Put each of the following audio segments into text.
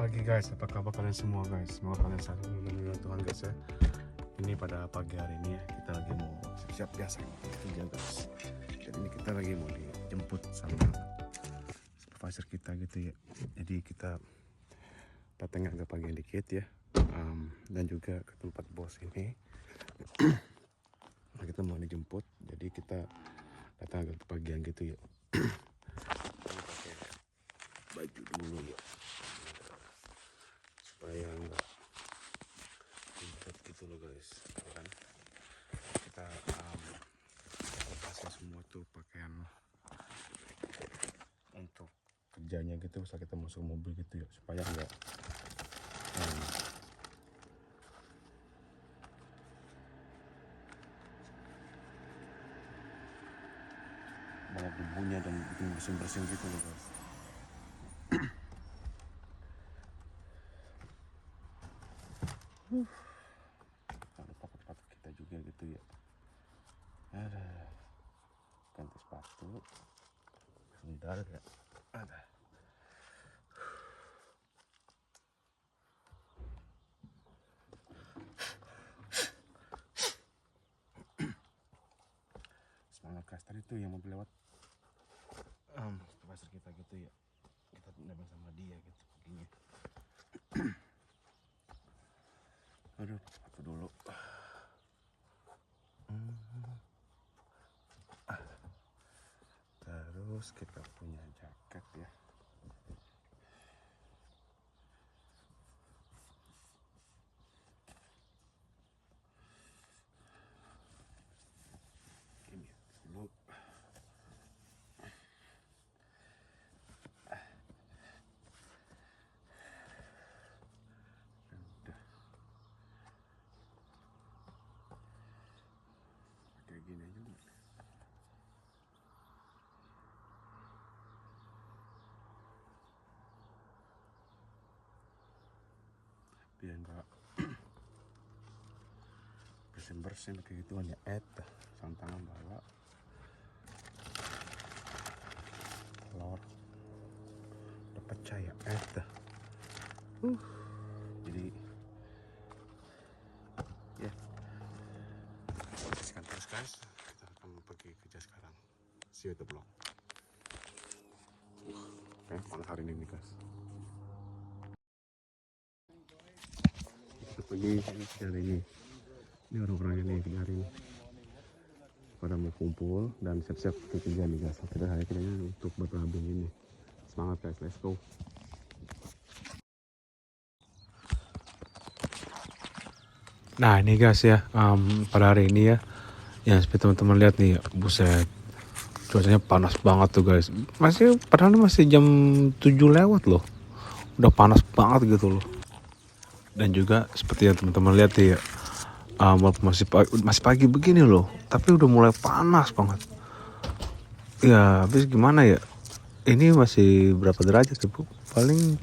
pagi guys, apa kabar kalian semua guys? Semoga kalian selalu mengenal Tuhan guys ya. Ini pada pagi hari ini ya, kita lagi mau siap biasa kerja guys. Jadi ini kita lagi mau dijemput sama supervisor kita gitu ya. Jadi kita datang agak pagi dikit ya. Dan juga ke tempat bos ini. Nah, kita mau dijemput, jadi kita datang agak kepagian gitu ya. Pakai baju dulu ya, supaya enggak ribet gitu loh guys, kan kita lepasin semua tuh pakaian untuk kerjanya gitu, saat kita masuk mobil gitu ya, supaya enggak banyak debunya dan bikin bersin-bersin gitu loh guys. Jangan lupa sepatu kita juga gitu ya. Ada ganti sepatu sebentar ya. Ada semangat guys, tadi tuh yang mobil lewat supervisor kita gitu ya, kita nebeng sama dia gitu paginya. Aduh, sepatu dulu. Terus kita punya jaket ya. Ini dulu. Kayak gini aja lu. Biar enggak bersin-bersin kayak gituan ya. Santangan bawa telur udah pecah ya. Jadi ya, saksikan terus guys, kita akan pergi kerja sekarang. See you at the vlog. Oke, panas hari ini guys. Kita pergi kerja hari ini. Ini orang-orang ini kerja hari ini pada mau kumpul dan siap-siap kerja nih guys. Kita hari kerjanya untuk bergabung ini. Semangat guys, let's go. Nah ini guys ya, pada hari ini ya, yang seperti teman-teman lihat nih, buset, cuacanya panas banget tuh guys. Padahal ini masih jam 7 lewat loh, udah panas banget gitu loh. Dan juga seperti yang teman-teman lihat ya, walaupun masih pagi begini loh, tapi udah mulai panas banget. Ya, habis gimana ya? Ini masih berapa derajat ya, Bu? Paling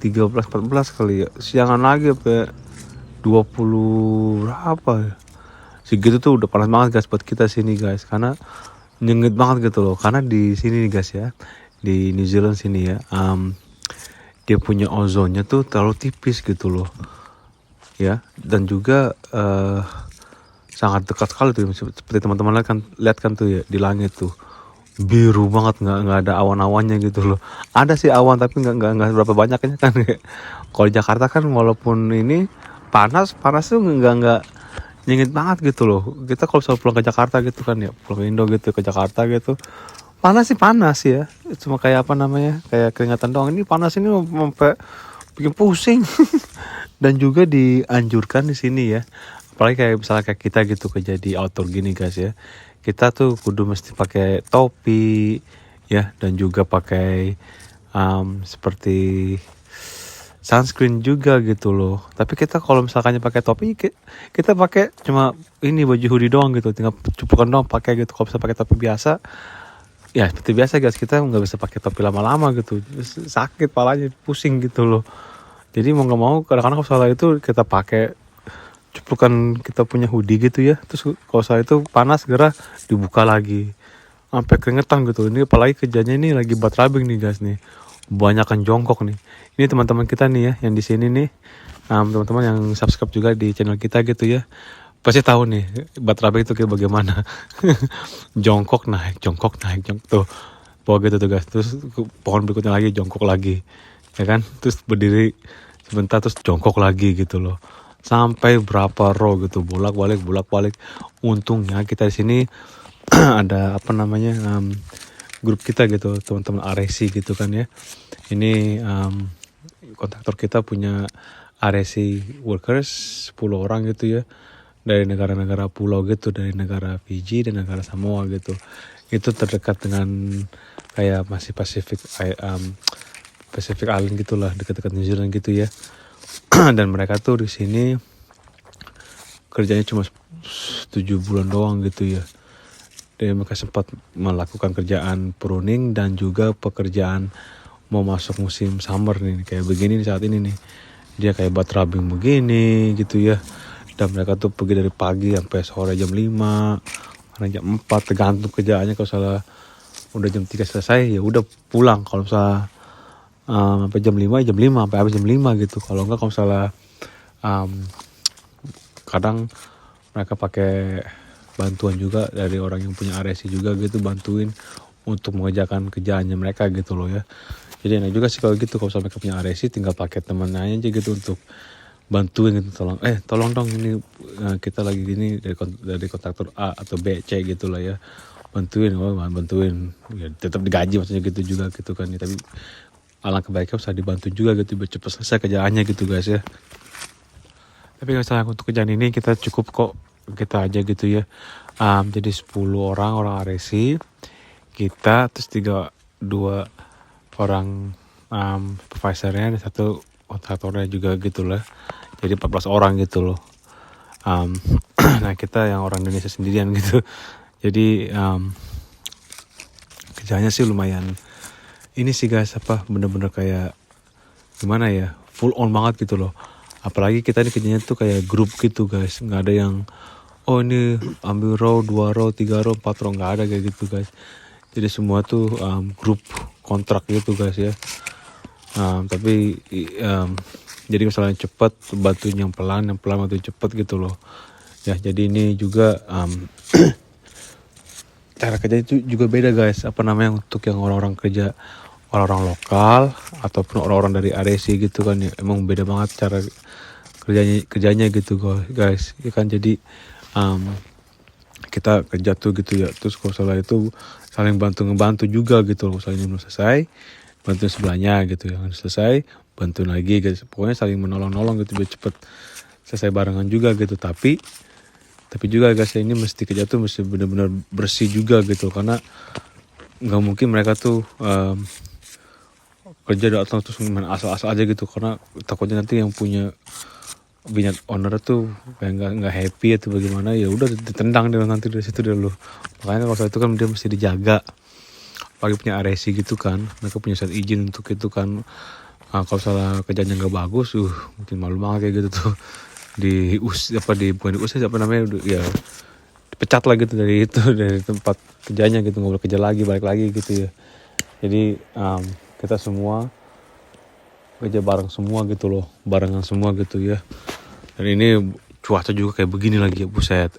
13-14 kali ya. Siangan lagi apa 20 berapa ya? Segitu tuh udah panas banget guys buat kita sini guys, karena nyengit banget gitu loh. Karena di sini nih guys ya, di New Zealand sini ya, dia punya ozonnya tuh terlalu tipis gitu loh. Ya, dan juga sangat dekat sekali tuh, seperti teman-teman lihat kan tuh ya, di langit tuh biru banget, nggak ada awan-awannya gitu loh. Ada sih awan tapi nggak berapa banyaknya kan. Kalau di Jakarta kan walaupun ini panas tuh nggak nyengit banget gitu loh. Kita kalau misalnya pulang ke Jakarta gitu kan ya, pulang ke Indo gitu ke Jakarta gitu, panas ya, cuma kayak apa namanya, kayak keringatan doang. Ini panas ini sampai bikin pusing. Dan juga dianjurkan di sini ya, apalagi kayak misalnya kayak kita gitu kerja di outdoor gini guys ya, kita tuh kudu mesti pakai topi ya, dan juga pakai seperti sunscreen juga gitu loh. Tapi kita kalau misalkan pakai topi, kita pakai cuma ini baju hoodie doang gitu, tinggal cuplikan doang pakai gitu. Kalau bisa pakai topi biasa ya seperti biasa guys, kita nggak bisa pakai topi lama-lama gitu, sakit palanya, pusing gitu loh. Jadi mau nggak mau kadang-kadang kalau salah itu kita pakai cuplukan kita punya hoodie gitu ya, terus kalau salah itu panas gerah dibuka lagi sampai keringetan gitu. Ini apalagi kerjanya ini lagi butt rubbing nih guys nih, banyakan jongkok nih. Ini teman-teman kita nih ya yang di sini nih, teman-teman yang subscribe juga di channel kita gitu ya, pasti tahu nih Batrabe itu kayak bagaimana. Jongkok naik jongkok tuh pohon gitu tuh guys, terus pohon berikutnya lagi jongkok lagi ya kan, terus berdiri sebentar terus jongkok lagi gitu loh, sampai berapa row gitu, bolak-balik. Untungnya kita di sini ada apa namanya, grup kita gitu, teman-teman RSC gitu kan ya. Ini kontraktor kita punya RSC workers 10 orang gitu ya, dari negara-negara pulau gitu, dari negara Fiji dan negara Samoa gitu. Itu terdekat dengan kayak masih Pacific Island gitulah, dekat-dekat New Zealand gitu ya. Dan mereka tuh di sini kerjanya cuma 7 bulan doang gitu ya. Dan mereka sempat melakukan kerjaan pruning dan juga pekerjaan mau masuk musim summer nih, kayak begini saat ini nih. Dia kayak batrabing begini gitu ya. Dan mereka tuh pergi dari pagi sampai sore jam 5, kadang jam 4, tergantung kerjaannya. Kalau salah udah jam 3 selesai ya udah pulang. Kalau misalnya sampai jam 5 sampai habis jam 5 gitu. Kalau enggak, kalau misalnya kadang mereka pakai bantuan juga dari orang yang punya RSC juga gitu, bantuin untuk mengerjakan kerjaannya mereka gitu loh ya. Jadi enak juga sih kalau gitu, kalau misalnya mereka punya RSC tinggal pakai temennya aja gitu untuk bantuin gitu, tolong dong ini kita lagi gini dari kontraktor A atau B C gitu lah ya, bantuin ya, tetap digaji maksudnya gitu juga gitu kan ya. Tapi alangkah baiknya bisa dibantu juga gitu biar cepat selesai kerjaannya gitu guys ya. Tapi kalau misalnya untuk kerjaan ini kita cukup kok, kita aja gitu ya. Jadi 10 orang RSC kita, terus 2 orang supervisornya dan 1 kontraktornya juga gitu lah. Jadi 14 orang gitu loh. Nah kita yang orang Indonesia sendirian gitu. Jadi kerjanya sih lumayan ini sih guys, bener-bener kayak gimana ya, full on banget gitu loh. Apalagi kita ini kerjanya tuh kayak grup gitu guys, nggak ada yang oh ini ambil row 2 row 3 row 4 row, nggak ada kayak gitu guys. Jadi semua tuh grup kontrak gitu guys ya. Tapi jadi misalnya cepat bantuin yang pelan bantuin cepat gitu loh ya. Jadi ini juga cara kerja itu juga beda guys, untuk yang orang-orang kerja, orang-orang lokal ataupun orang-orang dari RSC gitu kan ya, emang beda banget cara kerjanya gitu guys ya kan. Jadi kita kerja tuh gitu ya, terus kalau salah itu saling ngebantu juga gitu loh. Misalnya belum selesai, bantuin sebelahnya gitu ya, selesai bantuin lagi guys. Pokoknya saling menolong gitu biar cepet selesai barengan juga gitu. Tapi juga guys, ini mesti kerja tuh mesti benar-benar bersih juga gitu, karena nggak mungkin mereka tuh kerja datang terus main asal-asal aja gitu, karena takutnya nanti yang punya minyak owner tuh kayak nggak happy atau bagaimana, ya udah ditendang dia nanti dari situ dulu. Makanya kalau itu kan dia mesti dijaga, apalagi punya RSC gitu kan, mereka punya surat izin untuk itu kan. Kalau salah kerjanya nggak bagus, mungkin malu banget kayak gitu tuh, bukan diusir apa namanya ya, dipecat lah gitu dari tempat kerjanya gitu, nggak boleh kerja lagi, balik lagi gitu ya. Jadi kita semua kerja bareng semua gitu loh, barengan semua gitu ya. Dan ini cuaca juga kayak begini lagi ya, buset.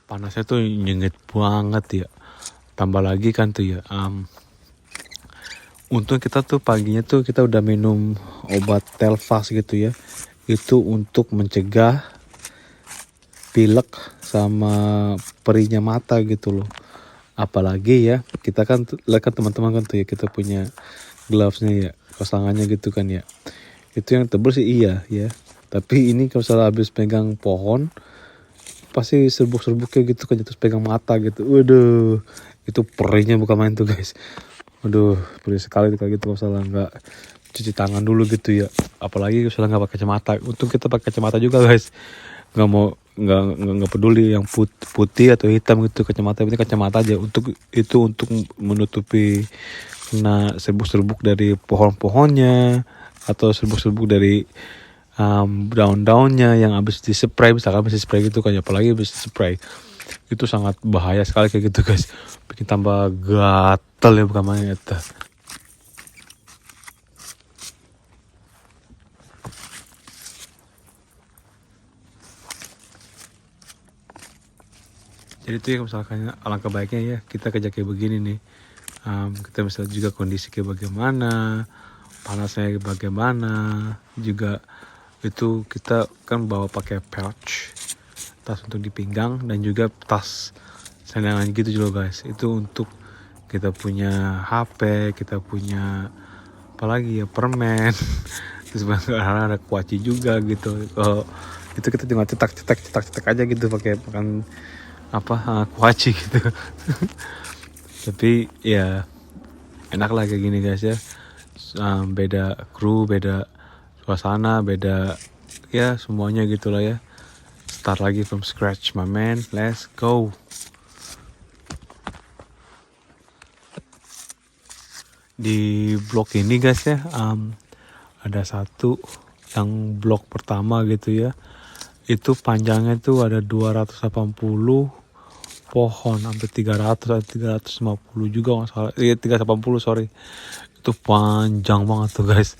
Panasnya tuh nyengit banget ya, tambah lagi kan tuh ya, untung kita tuh paginya tuh kita udah minum obat Telfast gitu ya, itu untuk mencegah pilek sama perihnya mata gitu loh. Apalagi ya kita kan lihat kan teman-teman kan tuh ya, kita punya glovesnya ya, kaos tangannya gitu kan ya. Itu yang tebel sih iya ya, tapi ini kalau misalnya habis pegang pohon pasti serbuk-serbuknya gitu kan, terus pegang mata gitu. Waduh, itu perihnya bukan main tuh guys. Waduh, perih sekali tuh kayak gitu kalau misalnya nggak cuci tangan dulu gitu ya. Apalagi kalau misalnya nggak pakai kacamata. Untung kita pakai kacamata juga guys. Nggak mau nggak peduli yang putih atau hitam gitu kacamata, ini kacamata aja. Untuk itu untuk menutupi kena serbuk-serbuk dari pohon-pohonnya atau serbuk-serbuk dari daun-daunnya yang habis di-spray, misalkan habis di-spray gitu kan, apalagi habis di-spray itu sangat bahaya sekali kayak gitu guys, bikin tambah gatel ya bukan main eta. Jadi itu ya misalkan alangkah baiknya ya kita kerja kayak begini nih. Kita bisa juga kondisi kayak bagaimana, panasnya bagaimana, juga itu kita kan bawa pakai pouch, tas untuk dipinggang, dan juga tas cadangan gitu juga guys. Itu untuk kita punya HP, kita punya apalagi ya permen, terus kadang ada kuaci juga gitu. Kalau itu kita tinggal cetak aja gitu pakai kuaci gitu. Tapi ya enak lah kayak gini guys ya. Beda kru, beda suasana, beda ya semuanya gitulah ya. Start lagi from scratch my man, let's go. Di blok ini guys ya, ada satu yang blok pertama gitu ya, itu panjangnya tuh ada 280 pohon, hampir 300 atau 350 juga nggak salah, 380 sorry. Itu panjang banget tuh guys.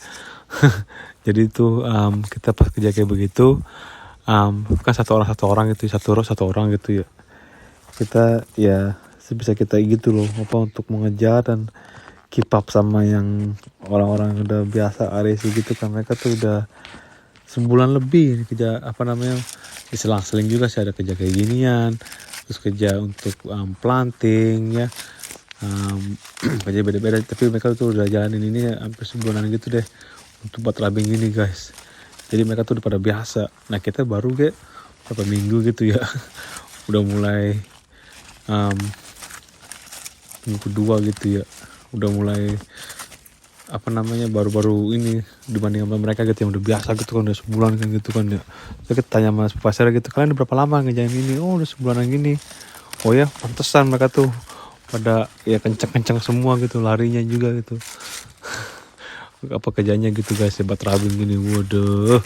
Jadi itu kita pas kerja kayak begitu, kan satu orang gitu, satu row satu orang gitu ya, kita ya sebisa kita gitu loh, untuk mengejar dan keep up sama yang orang-orang yang udah biasa RSI gitu kan. Mereka tuh udah sebulan lebih kerja diselang-seling juga sih, ada kerja kayak ginian, terus kerja untuk planting ya, kerja beda-beda, tapi mereka tuh udah jalanin ini hampir sebulanan gitu deh untuk buat rubbing ini guys. Jadi mereka tuh udah pada biasa. Nah kita baru kayak berapa minggu gitu ya udah mulai minggu kedua gitu ya, udah mulai baru-baru ini dibanding sama mereka gitu yang udah biasa gitu kan, udah sebulan kan gitu kan ya. Terus kita tanya sama supervisor gitu, kalian udah berapa lama ngejalan ini? Oh udah sebulanan gini. Oh ya pantesan mereka tuh pada ya kenceng-kenceng semua gitu, larinya juga gitu. Apa kerjanya gitu guys, hebat rubbing gini, waduh.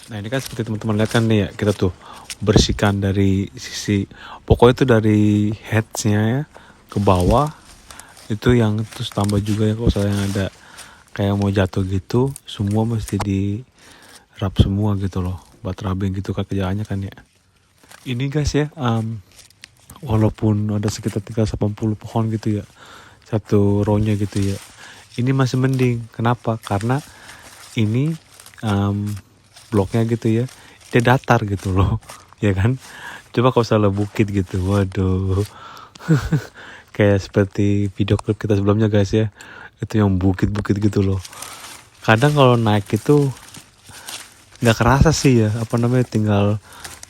Nah ini kan seperti teman-teman lihat kan nih ya, kita tuh bersihkan dari sisi, pokoknya itu dari headsnya ya ke bawah, itu yang terus tambah juga ya kalau misalnya ada kayak mau jatuh gitu, semua mesti di rap semua gitu loh, buat rubbing gitu kan kerjaannya kan ya. Ini guys ya, walaupun ada sekitar 380 pohon gitu ya satu row-nya gitu ya, ini masih mending. Kenapa? Karena ini bloknya gitu ya, dia datar gitu loh ya kan. Coba kalau salah bukit gitu, waduh. Kayak seperti video klip kita sebelumnya guys ya, itu yang bukit-bukit gitu loh. Kadang kalau naik itu nggak kerasa sih ya, tinggal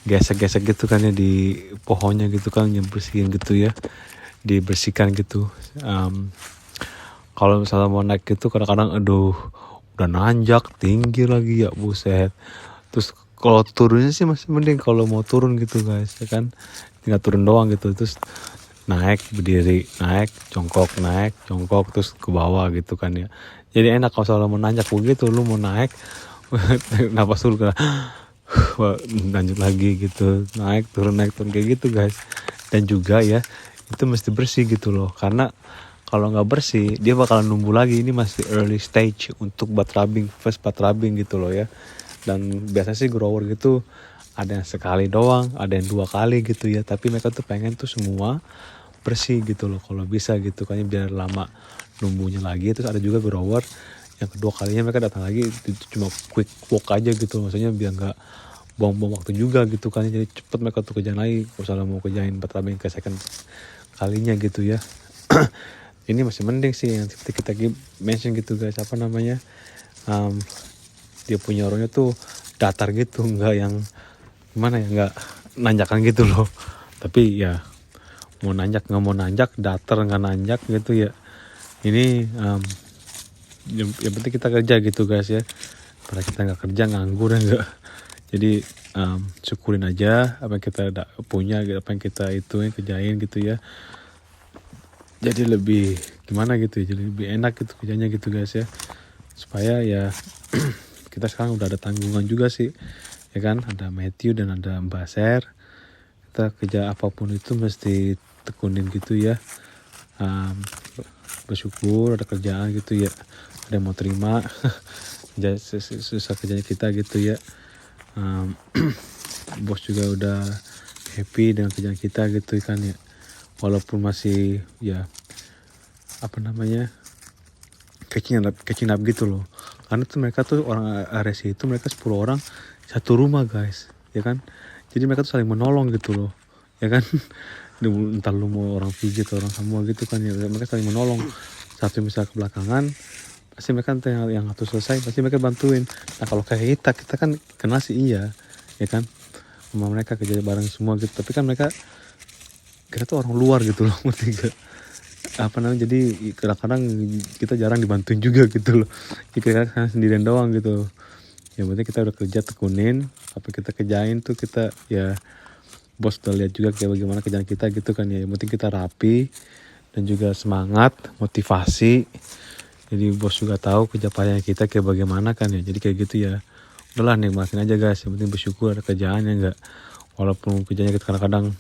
gesek-gesek gitu kan ya di pohonnya gitu kan, yang bersihin gitu ya, dibersihkan gitu. Kalau misalnya mau naik gitu kadang-kadang aduh udah nanjak tinggi lagi ya, buset. Terus kalau turunnya sih masih mending, kalau mau turun gitu guys ya kan, tinggal turun doang gitu, terus naik berdiri, naik congkok, naik congkok, terus ke bawah gitu kan ya. Jadi enak kalau misalnya mau nanjak begitu, lu mau naik napas dulu kan, lanjut lagi gitu, naik turun kayak gitu guys. Dan juga ya itu mesti bersih gitu loh, karena kalau nggak bersih dia bakalan numbuh lagi. Ini masih early stage untuk butt rubbing, first butt rubbing gitu loh ya. Dan biasanya sih grower gitu ada yang sekali doang, ada yang 2 kali gitu ya, tapi mereka tuh pengen tuh semua bersih gitu loh kalau bisa gitu kan, biar lama numbuhnya lagi. Terus ada juga grower yang kedua kalinya mereka datang lagi itu cuma quick walk aja gitu, maksudnya biar nggak buang-buang waktu juga gitu kan, jadi cepet mereka tuh kerjain lagi kalau misalnya mau kerjain batrabing ke second kalinya gitu ya. Ini masih mending sih yang seperti kita mention gitu guys, apa namanya, um, dia punya orangnya tuh datar gitu, nggak yang gimana ya, nggak nanjakan gitu loh. Tapi ya mau nanjak nggak mau nanjak, datar nggak nanjak gitu ya. Ini yang penting kita kerja gitu guys ya, pada kita nggak kerja nganggur ya nggak. Jadi syukurin aja apa yang kita punya, apa yang kita itu yang kerjain gitu ya. Jadi lebih gimana gitu ya, jadi lebih enak gitu kerjanya gitu guys ya, supaya ya kita sekarang udah ada tanggungan juga sih ya kan, ada Matthew dan ada Mbak Ser. Kita kerja apapun itu mesti tekunin gitu ya, bersyukur ada kerjaan gitu ya, ada yang mau terima susah kerjanya kita gitu ya. Bos juga udah happy dengan kerjaan kita gitu kan ya, walaupun masih ya apa namanya catching up gitu loh, karena tuh mereka tuh orang RSI itu mereka 10 orang satu rumah guys ya kan, jadi mereka tuh saling menolong gitu loh ya kan. Entah lu mau orang Fiji atau orang Samoa gitu kan ya, mereka saling menolong. Satu misal kebelakangan pasti mereka yang harus selesai pasti mereka bantuin. Nah kalau kayak kita kan kena sih iya ya kan, sama mereka kerja bareng semua gitu, tapi kan kita tuh orang luar gitu loh, ngerti gak? Apa namanya, jadi kadang-kadang kita jarang dibantuin juga gitu loh, kita kan sendirian doang gitu. Yang penting kita udah kerja tekunin apa kita kerjain tuh, kita ya bos udah lihat juga kayak bagaimana kerjaan kita gitu kan ya. Yang penting kita rapi dan juga semangat, motivasi. Jadi bos juga tahu kerja payahnya kita kayak bagaimana kan ya. Jadi kayak gitu ya, udahlah nikmatin aja guys, yang penting bersyukur ada kerjaannya enggak. Walaupun kerjanya kita kadang-kadang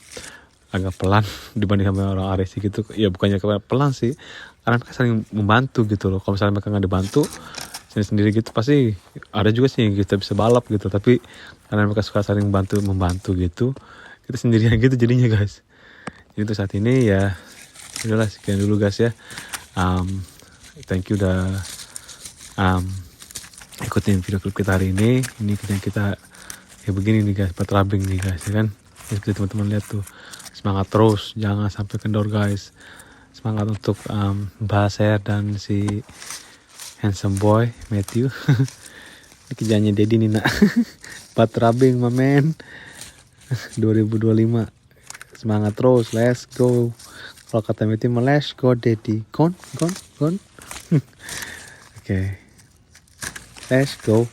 agak pelan dibanding sama orang RSI gitu ya, bukannya pelan sih, karena mereka saling membantu gitu loh. Kalau misalnya mereka nggak dibantu sendiri gitu pasti ada juga sih yang kita bisa balap gitu, tapi karena mereka suka saling membantu gitu, kita sendirian gitu jadinya guys. Jadi untuk saat ini ya udahlah sekian dulu guys ya. Thank you udah ikutin video klip kita hari ini. Ini kerjaan kita kayak begini nih guys, batrabing nih guys ya kan. Seperti teman-teman lihat tuh, semangat terus, jangan sampai kendor guys. Semangat untuk Baser dan si handsome boy Matthew. Ini kerjanya Dedi nih nak. Batrabing my man. 2025 semangat terus, let's go. Kalau kata Matthew mah let's go Dedi, gone. Okay, let's go.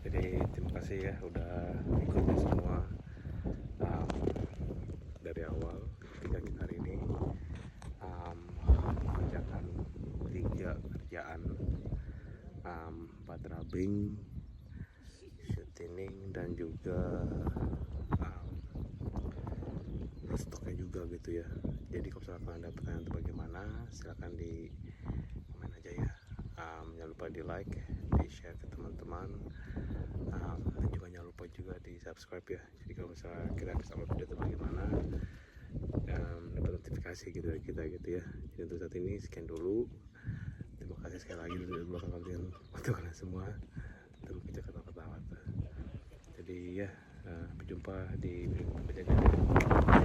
Jadi terima kasih ya udah ikutin semua dari awal hingga kita hari ini mengerjakan 3 kerjaan, batrabing, shooting dan juga stoknya juga gitu ya. Jadi kalau misalkan ada pertanyaan itu bagaimana, silahkan di komen aja ya. Jangan lupa di like, di share ke teman-teman, dan juga jangan lupa juga di subscribe ya. Jadi kalau misalnya kita habis upload video itu bagaimana, dapat notifikasi gitu dari kita gitu ya. Jadi untuk saat ini sekian dulu. Terima kasih sekali lagi dari belakang kalian untuk kalian semua untuk bekerja kata-kata. Jadi ya, sampai jumpa di video berikutnya.